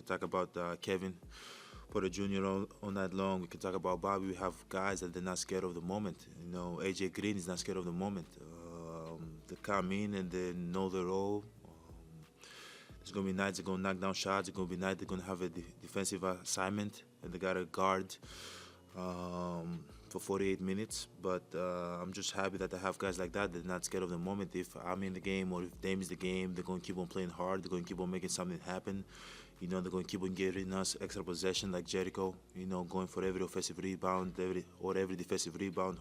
talk about Kevin Porter Jr. All night long. We can talk about Bobby. We have guys that they're not scared of the moment. AJ Green is not scared of the moment. They come in and they know their role. There's gonna be nights they're gonna knock down shots. There's gonna be nights they're gonna have a defensive assignment and they gotta guard for 48 minutes. But I'm just happy that I have guys like that. They're not scared of the moment. If I'm in the game or if Dame is the game, they're gonna keep on playing hard. They're gonna keep on making something happen. They're going to keep on giving us extra possession like Jericho, going for every offensive rebound, every defensive rebound,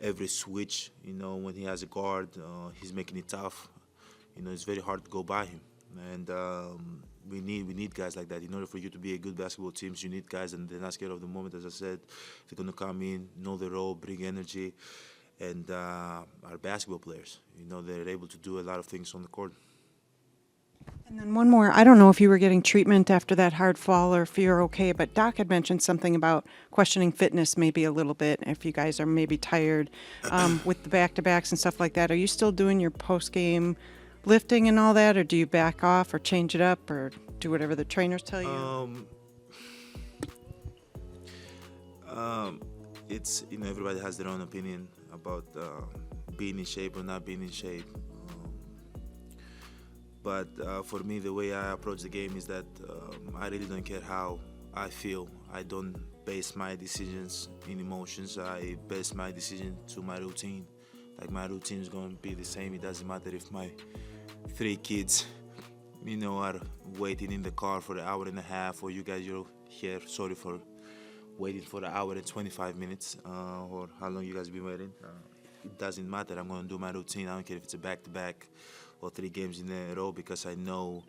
every switch, when he has a guard, he's making it tough. It's very hard to go by him. And we need guys like that. In order for you to be a good basketball team, you need guys, and they're not scared of the moment, as I said. They're going to come in, know the role, bring energy, and our basketball players, they're able to do a lot of things on the court. And then one more. I don't know if you were getting treatment after that hard fall or if you're okay, but Doc had mentioned something about questioning fitness maybe a little bit, if you guys are maybe tired with the back-to-backs and stuff like that. Are you still doing your post-game lifting and all that, or do you back off or change it up or do whatever the trainers tell you? It's, everybody has their own opinion about being in shape or not being in shape. But for me, the way I approach the game is that I really don't care how I feel. I don't base my decisions in emotions. I base my decision to my routine. Like my routine is going to be the same. It doesn't matter if my 3 kids, are waiting in the car for an hour and a half, or you guys are here, sorry for waiting for an hour and 25 minutes, or how long you guys been waiting. It doesn't matter. I'm going to do my routine. I don't care if it's a back-to-back or 3 games in a row, because I know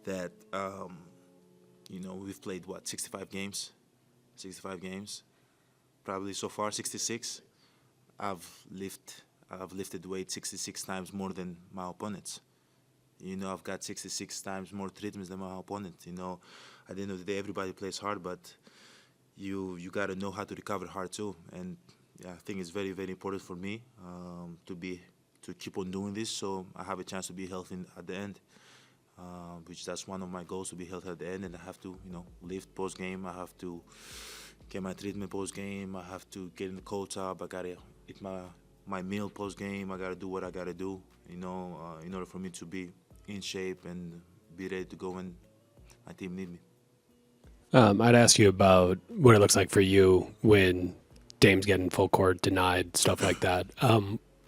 that, we've played, 65 games? 65 games. Probably so far 66. I've lifted weight 66 times more than my opponents. I've got 66 times more treatments than my opponent. At the end of the day, everybody plays hard, but you got to know how to recover hard too. And I think it's very, very important for me to keep on doing this, so I have a chance to be healthy at the end, which that's one of my goals, to be healthy at the end. And I have to, lift post-game. I have to get my treatment post-game. I have to get in the cold tub. I got to eat my meal post-game. I got to do what I got to do, in order for me to be in shape and be ready to go when my team need me. I'd ask you about what it looks like for you when Dame's getting full court denied, stuff like that.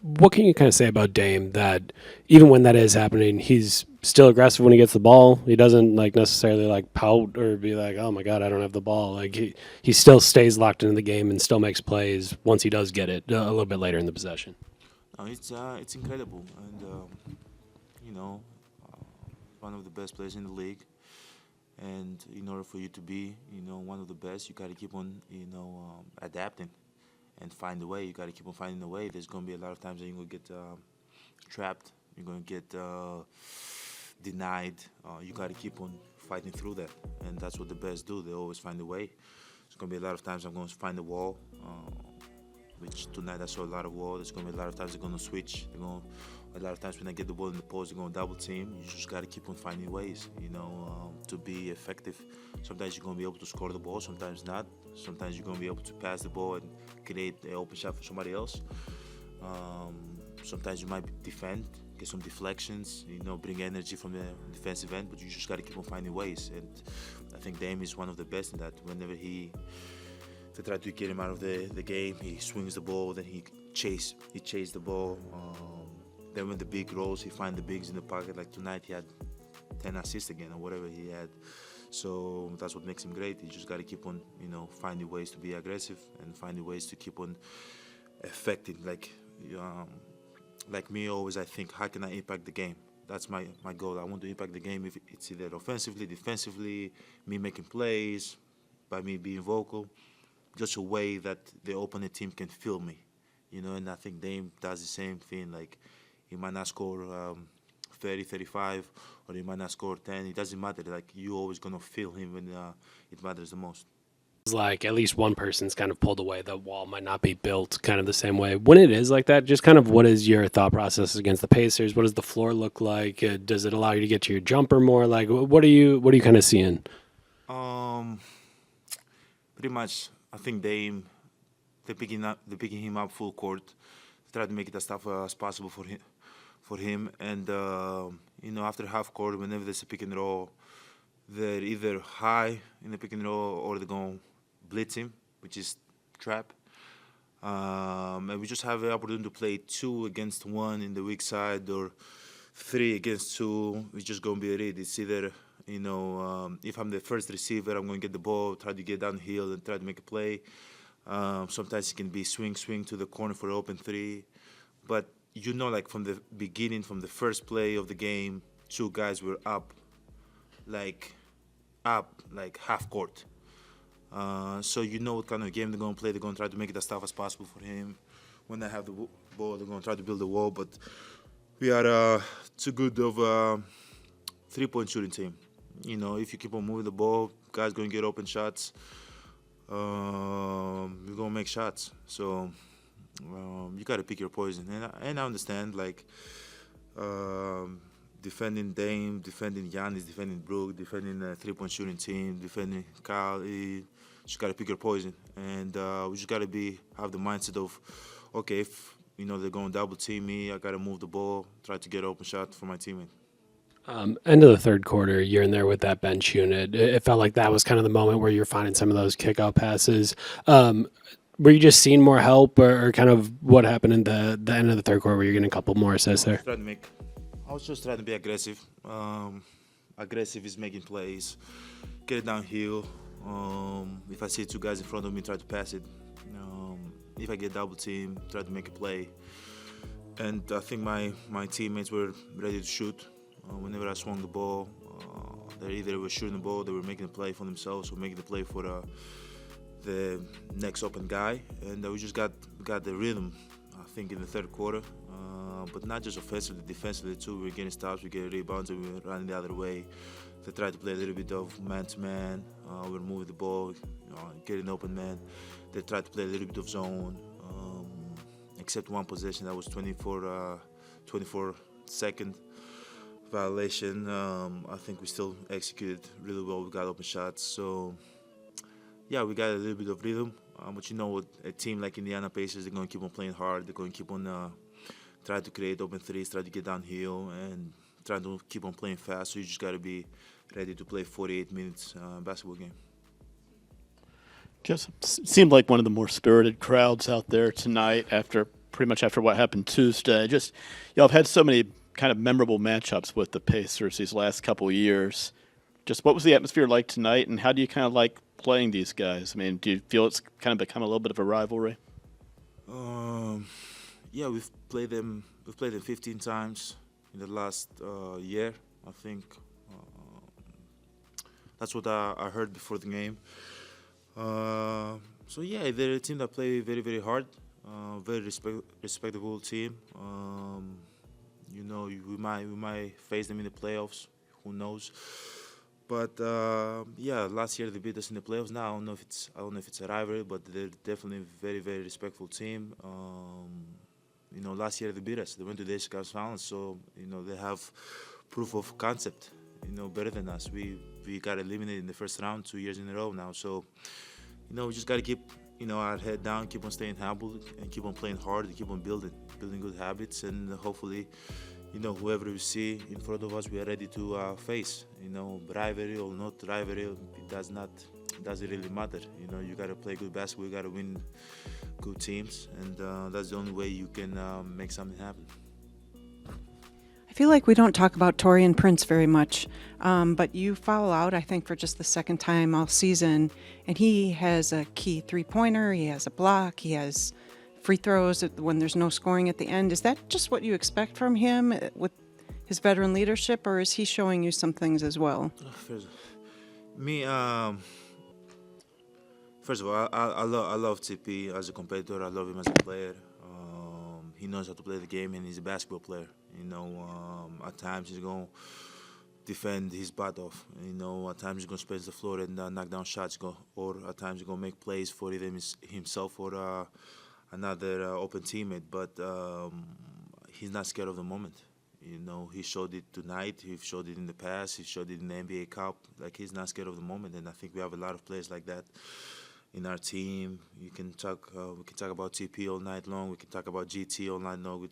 What can you kind of say about Dame that even when that is happening, he's still aggressive when he gets the ball? He doesn't necessarily pout or be like, oh my God, I don't have the ball. He still stays locked into the game and still makes plays once he does get it a little bit later in the possession. No, it's incredible, and one of the best players in the league. And in order for you to be, one of the best, you got to keep on, adapting and find a way. You got to keep on finding a way. There's going to be a lot of times that you're going to get trapped. You're going to get denied. You got to keep on fighting through that. And that's what the best do. They always find a way. There's going to be a lot of times I'm going to find a wall, which tonight I saw a lot of wall. There's going to be a lot of times they're going to switch. A lot of times when I get the ball in the post, they're going to double team. You just got to keep on finding ways, to be effective. Sometimes you're going to be able to score the ball, sometimes not. Sometimes you're going to be able to pass the ball and create an open shot for somebody else. Sometimes you might defend, get some deflections, bring energy from the defensive end, but you just got to keep on finding ways. And I think Dame is one of the best in that. Whenever they try to get him out of the game, he swings the ball, then he chase the ball. Then when the big rolls, he finds the bigs in the pocket. Like tonight, he had 10 assists again or whatever he had. So that's what makes him great. You just got to keep on, finding ways to be aggressive and finding ways to keep on affecting. Like me always, I think, how can I impact the game? That's my goal. I want to impact the game. If it's either offensively, defensively, me making plays, by me being vocal, just a way that the opponent team can feel me. And I think Dame does the same thing. Like, he might not score 30, 35, or he might not score 10. It doesn't matter. Like, you're always going to feel him when it matters the most. like at least one person's kind of pulled away. The wall might not be built kind of the same way. When it is like that, just kind of what is your thought process against the Pacers? What does the floor look like? Does it allow you to get to your jumper more? Like, what are you kind of seeing? Um, Pretty much, I think they're picking him up full court, try to make it as tough as possible for him. And after half court, whenever there's a pick and roll, they're either high in the pick and roll or they're going to blitz him, which is trap. And we just have the opportunity to play 2 against 1 in the weak side or 3 against 2. We're just going to be ready. It's either, if I'm the first receiver, I'm going to get the ball, try to get downhill and try to make a play. Sometimes it can be swing to the corner for open 3. But like from the beginning, from the first play of the game, 2 guys were up like half court. So what kind of game they're going to play. They're going to try to make it as tough as possible for him. When they have the ball, they're going to try to build a wall. But we are too good of a 3-point shooting team. If you keep on moving the ball, guys going to get open shots. We're going to make shots. So you got to pick your poison. And I understand, defending Dame, defending Giannis, defending Brook, defending a 3-point shooting team, defending Kyle. You just got to pick your poison. And we just got to have the mindset of, okay, if they're going to double team me, I got to move the ball, try to get open shot for my teammate. End of the third quarter, you're in there with that bench unit. It felt like that was kind of the moment where you're finding some of those kickout passes. Were you just seeing more help, or kind of what happened in the end of the third quarter where you're getting a couple more assists there? I was just trying to be aggressive. Aggressive is making plays, get it downhill. If I see 2 guys in front of me, try to pass it. If I get double team, try to make a play. And I think my teammates were ready to shoot. Whenever I swung the ball, they either were shooting the ball, they were making a play for themselves, or making the play for the next open guy. And we just got the rhythm, I think, in the third quarter. But not just offensively, defensively too. We were getting stops, we were getting rebounds, and we were running the other way. They tried to play a little bit of man-to-man. We were moving the ball, getting open man. They tried to play a little bit of zone, except one possession that was 24-second violation. I think we still executed really well. We got open shots. So, yeah, we got a little bit of rhythm. But what, a team like Indiana Pacers, they're going to keep on playing hard. They're going to keep on trying to create open threes, try to get downhill, and trying to keep on playing fast. So you just got to be ready to play 48 minutes basketball game. Just seemed like one of the more spirited crowds out there tonight pretty much after what happened Tuesday. Just, y'all have had so many kind of memorable matchups with the Pacers these last couple of years. Just what was the atmosphere like tonight, and how do you kind of like playing these guys? I mean, do you feel it's kind of become a little bit of a rivalry? Yeah, we've played them 15 times in the last year, I think. That's what I heard before the game. So yeah, they're a team that play very, very hard. Very respectable team. We might face them in the playoffs. Who knows? But yeah, last year they beat us in the playoffs. Now I don't know if it's a rivalry, but they're definitely a very, very respectful team. Last year they beat us. They went to the East Coast Finals, so they have proof of concept. Better than us. We got eliminated in the first round 2 years in a row now. So we just got to keep our head down, keep on staying humble, and keep on playing hard, and keep on building good habits, and hopefully, whoever we see in front of us, we are ready to face. Rivalry or not rivalry, it doesn't really matter. You got to play good basketball, you got to win good teams, and that's the only way you can make something happen. I feel like we don't talk about Taurean Prince very much, but you foul out, I think, for just the second time all season, and he has a key three-pointer, he has a block, he has free throws when there's no scoring at the end. Is that just what you expect from him with his veteran leadership, or is he showing you some things as well? First of all, I love TP as a competitor. I love him as a player. He knows how to play the game, and he's a basketball player. At times he's going to defend his butt off. You know, at times he's gonna space the floor and knock down shots, or at times he's gonna make plays for either himself or another open teammate. But he's not scared of the moment. You know, he showed it tonight. He showed it in the past. He showed it in the NBA Cup. Like, he's not scared of the moment, and I think we have a lot of players like that in our team. We can talk about TP all night long. We can talk about GT all night long.